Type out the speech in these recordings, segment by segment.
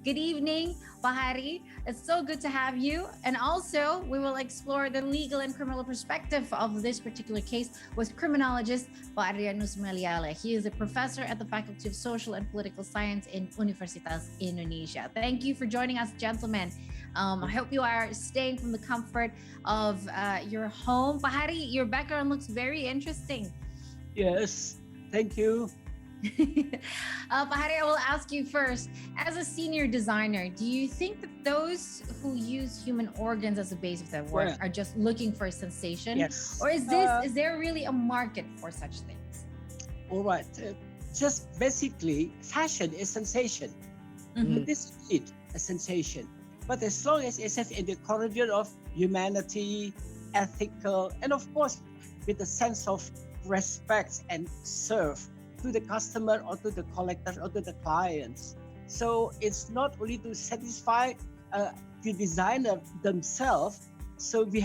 Good evening, Bahari. It's so good to have you. And also, we will explore the legal and criminal perspective of this particular case with criminologist Adrianus Meliala. He is a professor at the Faculty of Social and Political Science in Universitas Indonesia. Thank you for joining us, gentlemen. I hope you are staying from the comfort of your home. Bahari, your background looks very interesting. Yes, thank you. Bahari, I will ask you first. As a senior designer, do you think that those who use human organs as a base of their work are just looking for a sensation? Yes. Or is there really a market for such things? All right. Just basically, fashion is sensation. Mhm. This is it, a sensation. But as long as it's in the corridor of humanity, ethical, and of course, with a sense of respect and serve to the customer or to the collector or to the clients. So it's not only to satisfy the designer themselves. So we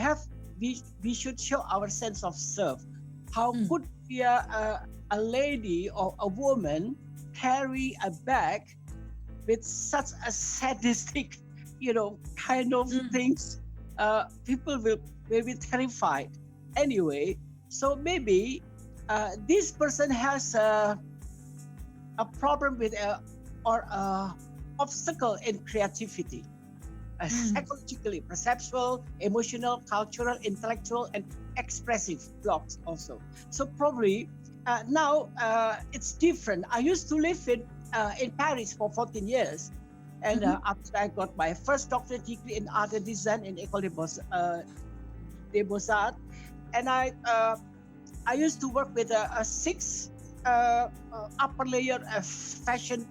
should show our sense of serve. How could a lady or a woman carry a bag with such a sadistic, kind of things? People will be terrified. Anyway, so maybe this person has a problem with or a obstacle in creativity, psychologically, perceptual, emotional, cultural, intellectual, and expressive blocks also. So probably now it's different. I used to live in Paris for 14 years. And after I got my first doctorate degree in art and design in École des Beaux-Arts, and I used to work with a six upper layer fashion,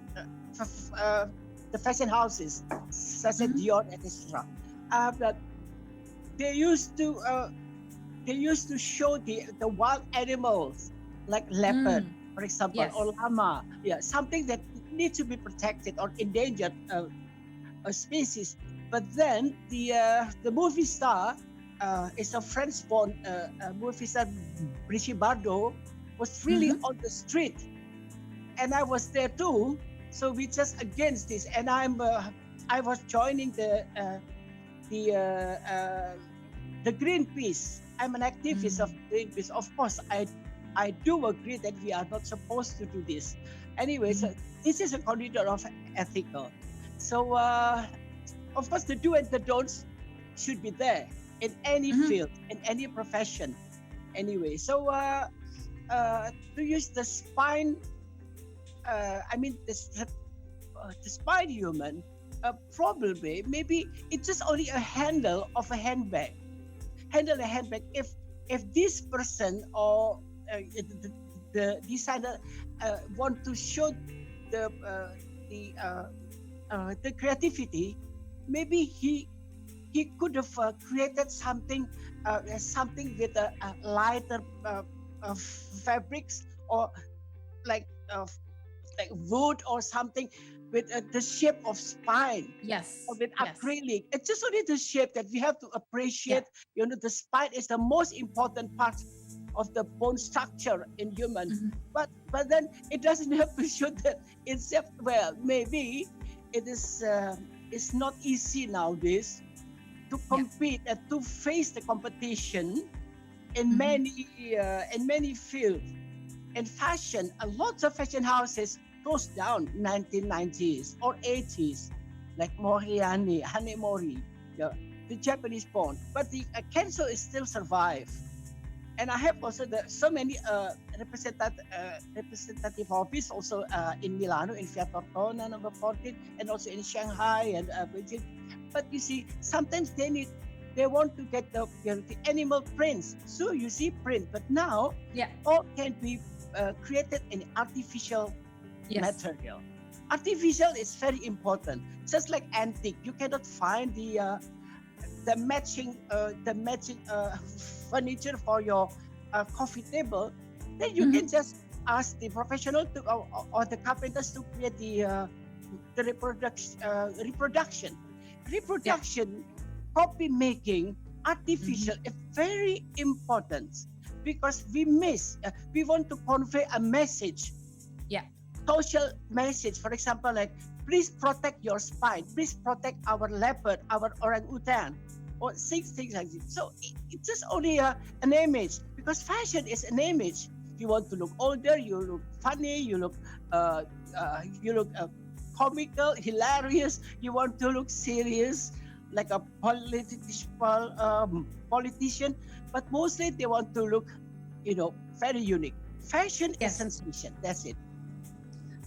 the fashion houses such as Dior, etc. But they used to show the wild animals like leopard, for example, or llama. Yeah, something that needs to be protected or endangered species. But then the movie star is a French-born movie star, Brigitte Bardot, was really on the street, and I was there too. So we just against this, and I was joining the Greenpeace. I'm an activist of Greenpeace. Of course, I do agree that we are not supposed to do this. Anyway, so this is a corridor of ethical. So of course, the do and the don'ts should be there in any field, in any profession. Anyway, so to use the spine, the spine human, probably, maybe it's just only a handle of a handbag. Handle a handbag. If this person or the designer want to show the creativity, maybe he could have created something with a lighter fabrics, or like wood or something with the shape of spine. Yes. Or with acrylic. It's just only the shape that we have to appreciate. The spine is the most important part of the bone structure in human. But then it doesn't have to show that it's well. Maybe it is it's not easy nowadays to compete and to face the competition in many fields. In fashion, a lot of fashion houses closed down 1990s or 80s, like Moriani, Hanemori, the Japanese born. But the Kenzo is still survive. And I have also so many representative offices also in Milano, in Via Tortona, number 14, and also in Shanghai and Beijing. But you see, sometimes they want to get the animal prints. So you see print, but now all can be created in artificial material. Artificial is very important. Just like antique, you cannot find the matching furniture for your coffee table. Then you can just ask the professional or the carpenters to create the reproduction. Copy making, artificial is very important, because we want to convey a message, social message. For example, like please protect your spine, please protect our leopard, our orangutan, or things like this. So it's just only an image, because fashion is an image. You want to look older, you look funny, you look comical, hilarious. You want to look serious, like a politician, but mostly they want to look, very unique. Fashion is sensation. That's it.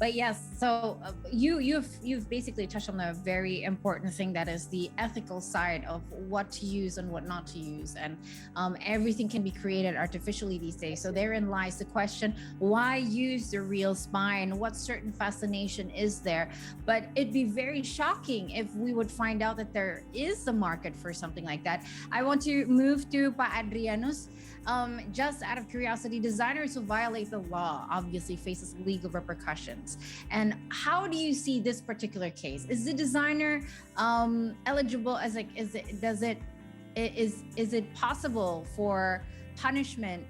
But yes, so you've basically touched on a very important thing, that is the ethical side of what to use and what not to use, and everything can be created artificially these days. So therein lies the question: why use the real spine? What certain fascination is there? But it'd be very shocking if we would find out that there is a market for something like that. I want to move to Pa Adrianus. Just out of curiosity, designers who violate the law obviously faces legal repercussions. And how do you see this particular case? Is the designer eligible as like, is it possible for punishment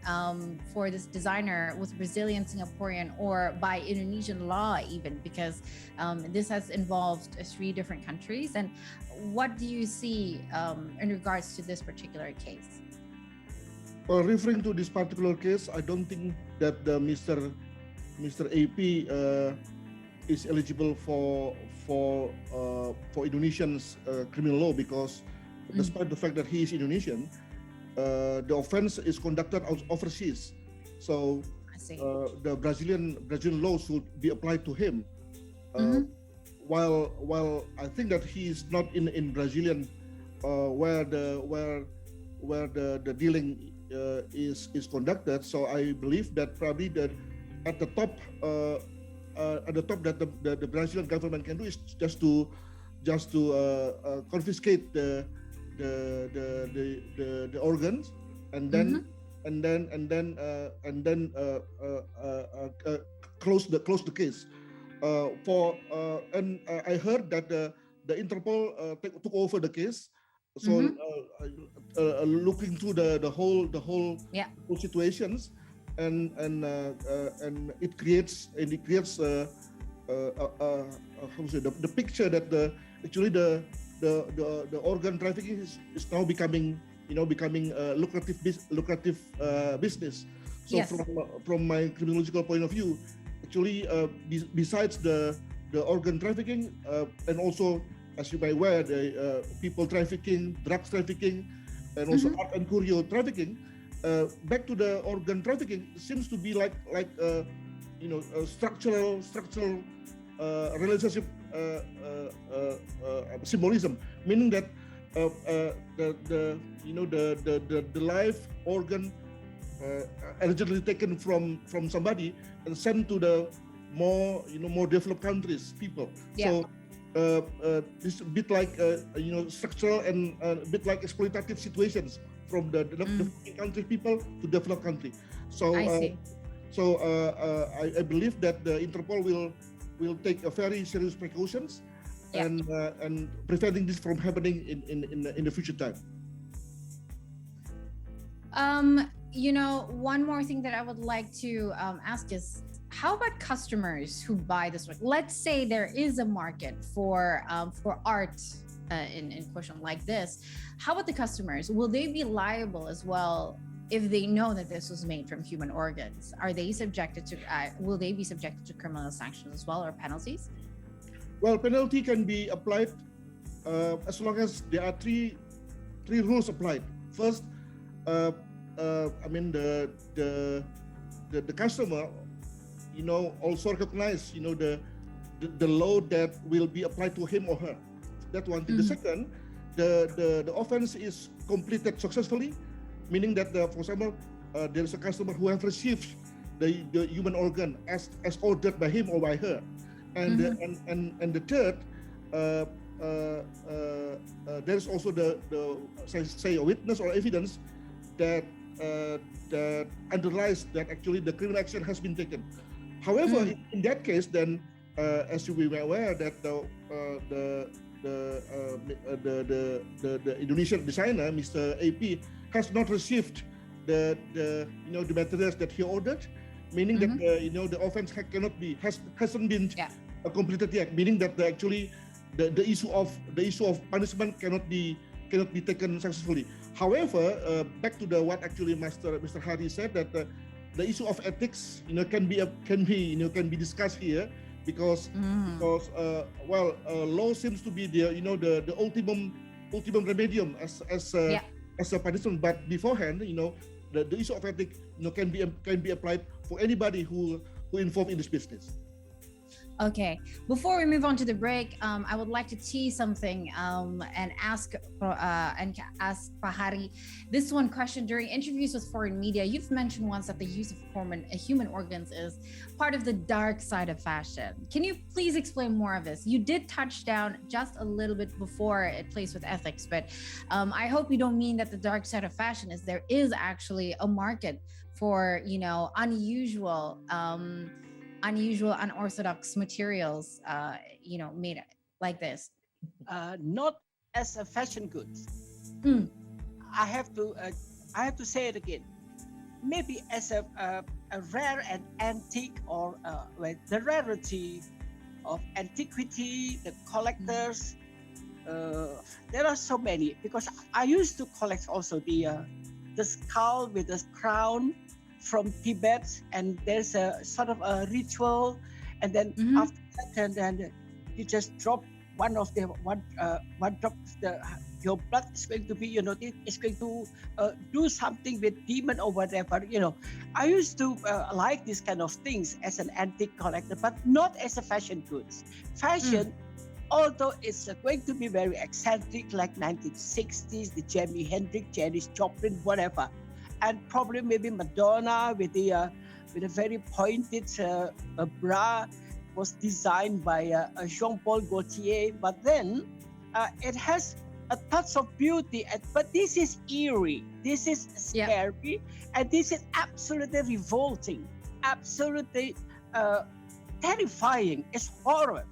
for this designer with Brazilian, Singaporean, or by Indonesian law even, because this has involved 3 different countries? And what do you see in regards to this particular case? Referring to this particular case, I don't think that Mr. AP is eligible for Indonesian's criminal law, because despite the fact that he is Indonesian, the offense is conducted overseas. So the Brazilian law should be applied to him. While I think that he is not in Brazilian, where the dealing is conducted. So I believe that probably at the top that the Brazilian government can do is just to confiscate the organs, and then close the case. And I heard that the Interpol took over the case. So looking through the whole situations, and it creates the picture that actually the organ trafficking is now becoming lucrative business. So from my criminological point of view, actually besides the organ trafficking, and also, as you may aware, the people trafficking, drugs trafficking, and also art and curio trafficking. Back to the organ trafficking, seems to be like a structural relationship symbolism, meaning that the live organ allegedly taken from somebody and sent to the more developed countries people. So it's a bit like structural and a bit like exploitative situations from the developing country people to developed country. So I believe that the Interpol will take a very serious precautions and preventing this from happening in the future time. One more thing that I would like to ask is, how about customers who buy this work? Let's say there is a market for art in question like this. How about the customers? Will they be liable as well if they know that this was made from human organs? Are they subjected to? Will they be subjected to criminal sanctions as well, or penalties? Well, penalty can be applied as long as there are three rules applied. First, the customer, also recognize, the law that will be applied to him or her. That one thing. The second, the offense is completed successfully, meaning that, for example, there is a customer who have received the human organ as ordered by him or by her, and the third, there is also the say a witness or evidence that underlies that actually the criminal action has been taken. However, in that case, then as you will be aware that the Indonesian designer, Mr. AP, has not received the materials that he ordered, meaning that the offense hasn't been completed yet, meaning that actually the issue of punishment cannot be taken successfully. However, back to what actually Mr. Hari said, that the issue of ethics, can be discussed here, because law seems to be the ultimum remedium as a punishment. But beforehand, the issue of ethics, can be applied for anybody who involved in this business. Okay, before we move on to the break, I would like to tease something and ask Pak Hari this one question. During interviews with foreign media, you've mentioned once that the use of human organs is part of the dark side of fashion. Can you please explain more of this? You did touch down just a little bit before it plays with ethics, but I hope you don't mean that the dark side of fashion is there is actually a market for unorthodox materials, made like this. Not as a fashion goods. I have to say it again. Maybe as a rare and antique, or the rarity of antiquity, the collectors. There are so many, because I used to collect also the skull with the crown from Tibet, and there's a sort of a ritual, and then after that, and then you just drop one drop of your blood is going to be, it's going to do something with demon or whatever. I used to like these kind of things as an antique collector, but not as a fashion goods. Fashion, although it's going to be very eccentric, like 1960s, the Jimi Hendrix, Janis Joplin, whatever. And probably maybe Madonna with a very pointed bra was designed by Jean-Paul Gaultier. But then it has a touch of beauty. But this is eerie. This is scary. And this is absolutely revolting. Absolutely terrifying. It's horror.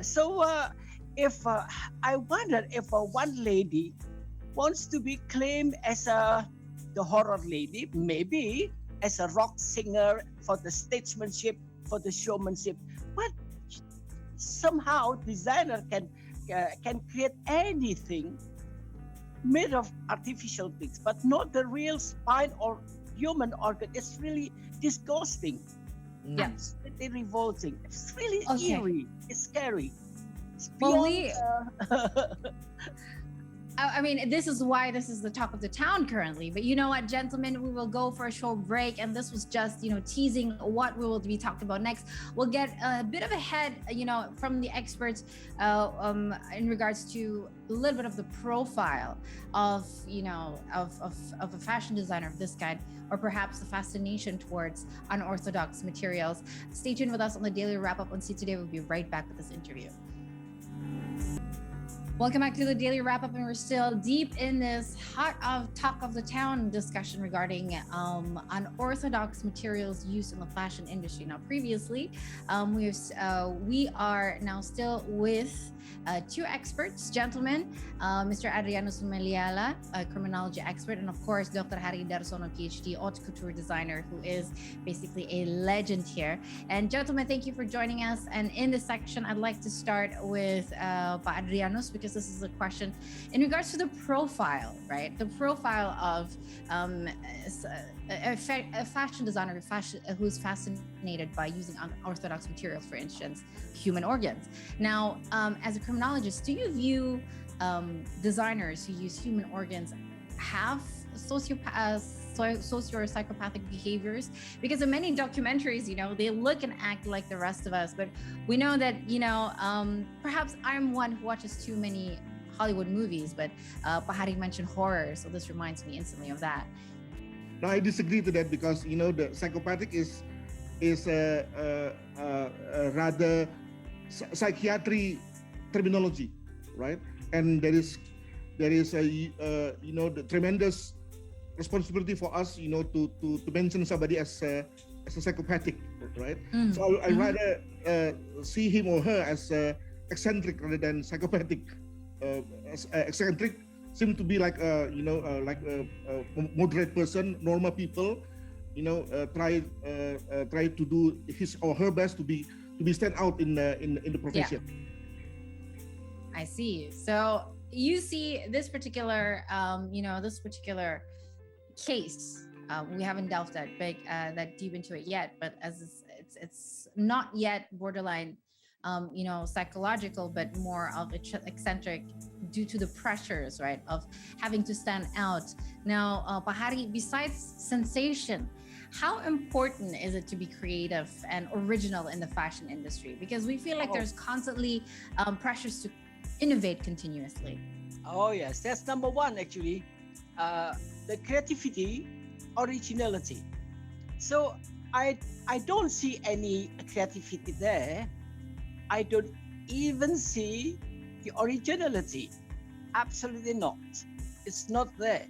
So I wonder if one lady wants to be claimed as the horror lady, maybe as a rock singer, for the statesmanship, for the showmanship, but somehow designer can create anything made of artificial things, but not the real spine or human organ. It's really disgusting. Absolutely revolting. It's really eerie. It's scary. It's beyond, I mean, this is why this is the talk of the town currently. But you know what, gentlemen, we will go for a short break. And this was just, teasing what we will be talking about next. We'll get a bit of a head, from the experts in regards to a little bit of the profile of, of a fashion designer of this kind, or perhaps the fascination towards unorthodox materials. Stay tuned with us on the Daily Wrap-Up on See Today. We'll be right back with this interview. Welcome back to the Daily Wrap-Up, and we're still deep in this talk of the town discussion regarding unorthodox materials used in the fashion industry. Now, previously, we are now still with two experts, gentlemen, Mr. Adrianus Meliala, a criminology expert, and of course, Dr. Hari Dharsono, PhD, haute couture designer, who is basically a legend here. And gentlemen, thank you for joining us. And in this section, I'd like to start with Pak Adrianus, because this is a question in regards to the profile, right? The profile of a fashion designer who's fascinated by using unorthodox materials, for instance, human organs. Now, as a criminologist, do you view designers who use human organs have socio or psychopathic behaviors? Because in many documentaries, they look and act like the rest of us, but we know that, perhaps I'm one who watches too many Hollywood movies, but Pak Hari mentioned horror, so this reminds me instantly of that. No, I disagree to that, because the psychopathic is a rather psychiatry terminology, right? And there is a the tremendous responsibility for us, to mention somebody as a psychopathic, right? So I rather see him or her as eccentric rather than psychopathic. Eccentric seem to be like a moderate person, normal people, try to do his or her best to be be stand out in the profession. I see. So you see this particular, this particular case. We haven't delved that deep into it yet, but as it's not yet borderline, psychological, but more of eccentric due to the pressures, right, of having to stand out. Now, Pak Hari, besides sensation, how important is it to be creative and original in the fashion industry? Because we feel like there's constantly pressures to innovate continuously. Oh yes, that's number one actually. The creativity, originality. So I don't see any creativity there. I don't even see the originality. Absolutely not. It's not there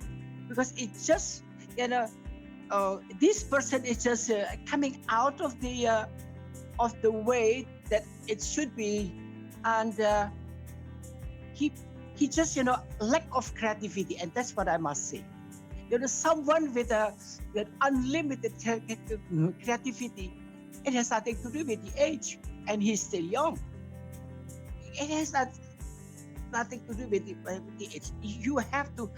because it's just this person is just coming out of the way that it should be, and he just lack of creativity, and that's what I must say. Someone with unlimited creativity, it has nothing to do with the age, and he's still young. It has nothing to do with the age. You have to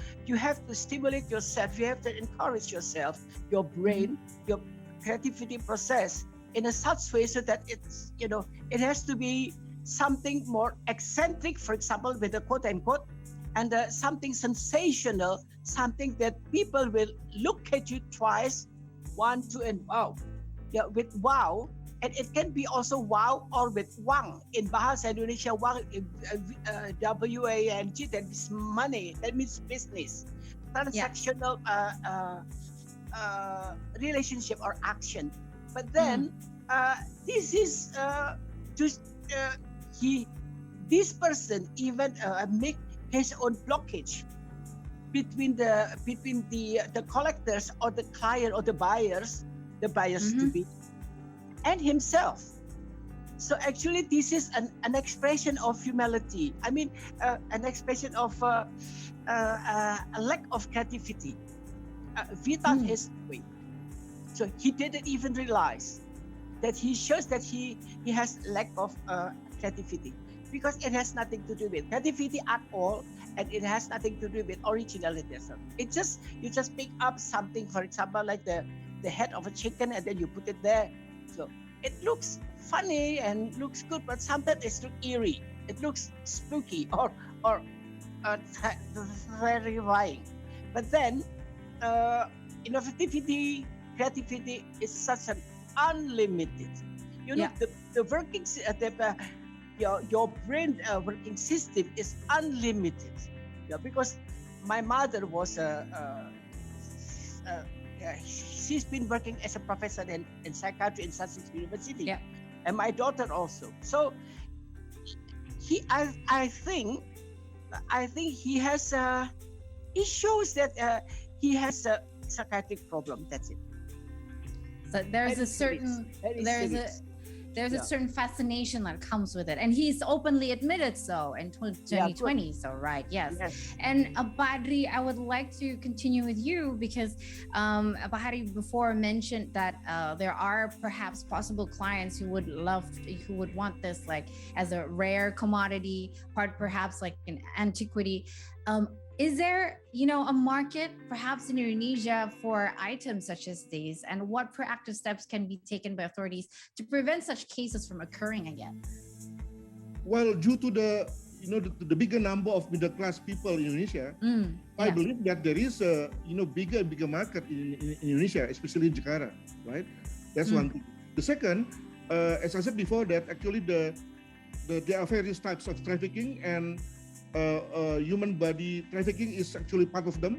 stimulate yourself. You have to encourage yourself, your brain, your creativity process in a such way so that it's it has to be something more eccentric, for example, with a quote unquote, and something sensational, something that people will look at you twice, one, two, and wow. Yeah, with wow. And it can be also wow or with wang. In Bahasa Indonesia, wang, W-A-N-G, that is money, that means business. Transactional relationship or action. But then, this is just, this person even make his own blockage between the collectors or the client or the buyers to be, and himself. So actually, this is an expression of humility. I mean, an expression of a lack of creativity without his way. So he didn't even realize that he shows that he has lack of creativity, because it has nothing to do with creativity at all, and it has nothing to do with originality. So you just pick up something, for example, like the head of a chicken, and then you put it there. So it looks funny and looks good, but sometimes it looks eerie. It looks spooky or terrifying. But then, innovativity, creativity is such an unlimited. The working, your brain working system is unlimited. Because my mother was she's been working as a professor in psychiatry in Sussex University, and my daughter also. So I think he has he shows that he has a psychiatric problem. That's it. So there's a certain fascination that comes with it, and he's openly admitted so in 2020. So right, yes. And Badri, I would like to continue with you because Bahari before mentioned that there are perhaps possible clients who would want this like as a rare commodity, perhaps like an antiquity. Is there, a market perhaps in Indonesia for items such as these, and what proactive steps can be taken by authorities to prevent such cases from occurring again? Well, due to the bigger number of middle class people in Indonesia, I believe that there is a bigger and bigger market in Indonesia, especially in Jakarta, right? That's one thing. The second, as I said before, that actually there are various types of trafficking, and human body trafficking is actually part of them,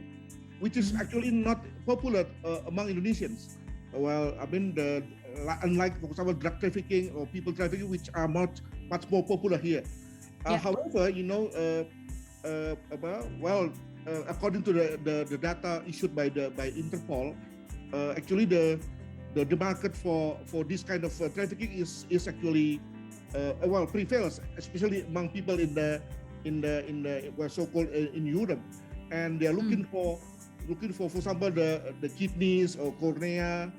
which is actually not popular among Indonesians. Well, I mean, unlike, for example, drug trafficking or people trafficking, which are much more popular here. However, according to the data issued by Interpol, actually the market for this kind of trafficking is actually prevails, especially among people in the so-called in Europe, and they are looking for example the kidneys or cornea,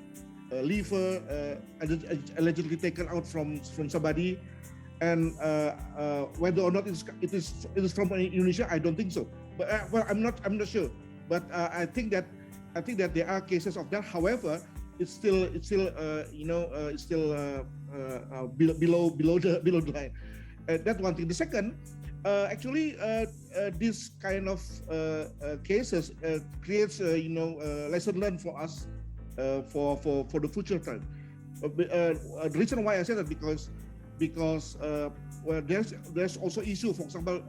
liver allegedly taken out from somebody, and whether or not it is from Indonesia, I don't think so. But well, I'm not sure. But I think that there are cases of that. However, it's still below the line. That's one thing. The second, actually, this kind of cases creates lesson learned for us for the future time. The reason why I say that because well, there's also issue, for example,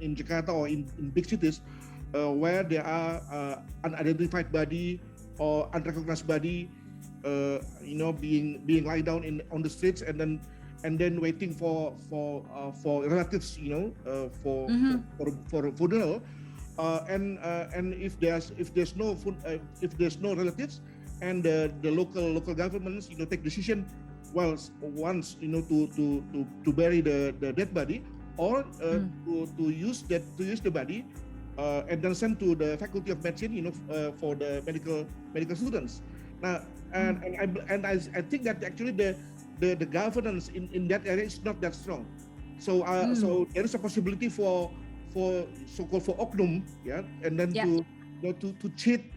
in Jakarta or in big cities where there are unidentified body or unrecognized body, being lying down on the streets, and then waiting for relatives, for funeral, and if there's no relatives, and the local governments take decision, well, once to bury the dead body, or to use the body and then send to the Faculty of Medicine, for the medical students. Now, and I think that actually the governance in that area is not that strong. So so there is a possibility for so-called for oknum, and then to cheat,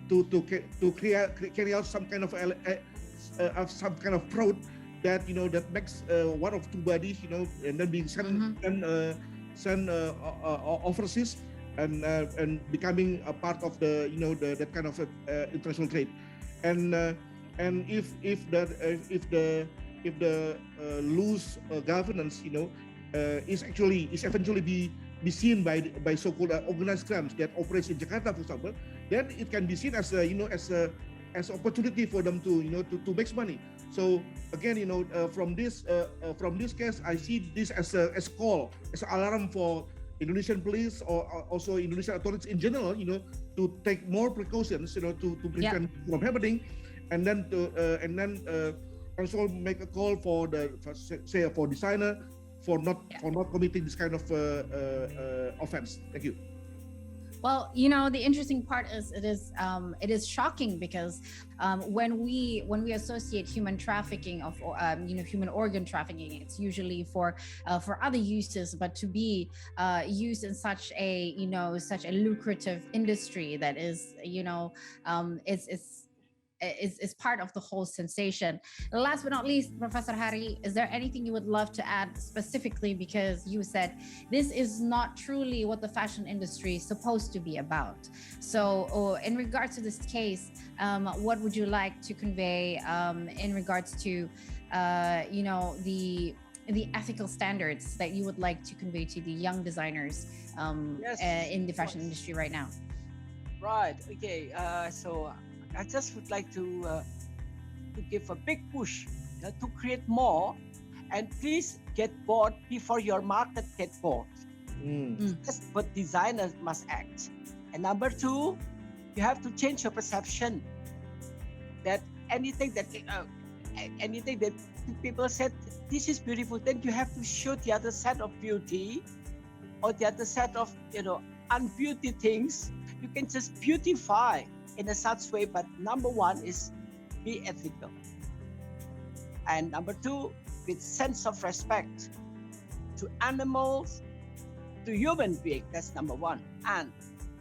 to carry out some kind of fraud that that makes one of two bodies, and then being sent overseas, and becoming a part of the that kind of international trade, and if the loose governance is eventually be seen by so-called organized crimes that operates in Jakarta, for example, then it can be seen as as opportunity for them to make money. So again, from this case, I see this as an alarm for Indonesian police, or also Indonesian authorities in general, to take more precautions, to prevent from happening, and then also make a call for Desainer for not committing this kind of offense. Thank you. Well, the interesting part is it is shocking, because when we associate human trafficking of human organ trafficking, it's usually for other uses, but to be used in such a lucrative industry that is is part of the whole sensation. Last but not least, Professor Hari, is there anything you would love to add specifically, because you said this is not truly what the fashion industry is supposed to be about? So in regards to this case, what would you like to convey in regards to the ethical standards that you would like to convey to the young designers in the fashion industry right now? Right. Okay. So I just would like to give a big push to create more, and please get bored before your market get bored. That's what designers must act. And number two, you have to change your perception that anything that people said this is beautiful, then you have to show the other side of beauty, or the other side of unbeauty things. You can just beautify in a such way, but number one is be ethical, and number two, with sense of respect to animals, to human beings. That's number one. And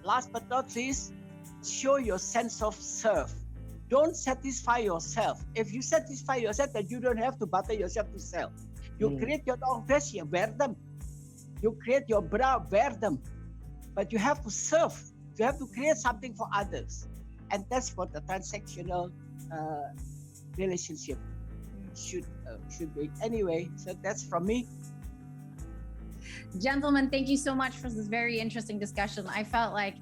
last but not least, show your sense of serve. Don't satisfy yourself. If you satisfy yourself, then you don't have to butter yourself to sell. You create your long dress, you wear them. You create your bra, wear them. But you have to serve. You have to create something for others. And that's what the transactional relationship should be. Anyway, so that's from me. Gentlemen, thank you so much for this very interesting discussion. I felt like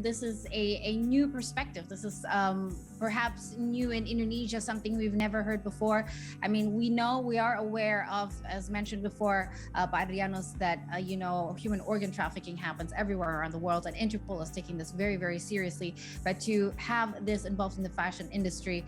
this is a new perspective. This is perhaps new in Indonesia, something we've never heard before. I mean, we are aware of, as mentioned before by Adrianus, that human organ trafficking happens everywhere around the world, and Interpol is taking this very, very seriously. But to have this involved in the fashion industry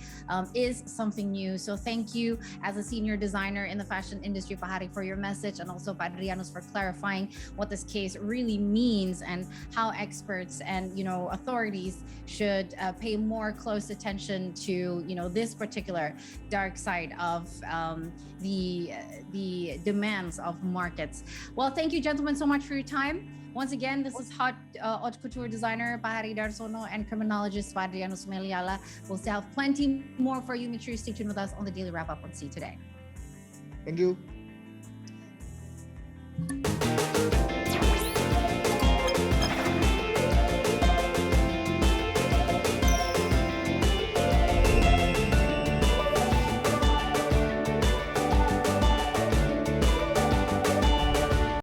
is something new. So thank you, as a senior designer in the fashion industry, Pak Hari, for your message, and also Pak Adrianus for clarifying clarifying what this case really means and how experts and, you know, authorities should pay more close attention to, you know, this particular dark side of the demands of markets. Well, thank you, gentlemen, so much for your time. Once again, this is Haute Couture designer Pak Dharsono and criminologist Adrianus Meliala. We'll still have plenty more for you. Make sure you stay tuned with us on the Daily Wrap Up on See Today. Thank you.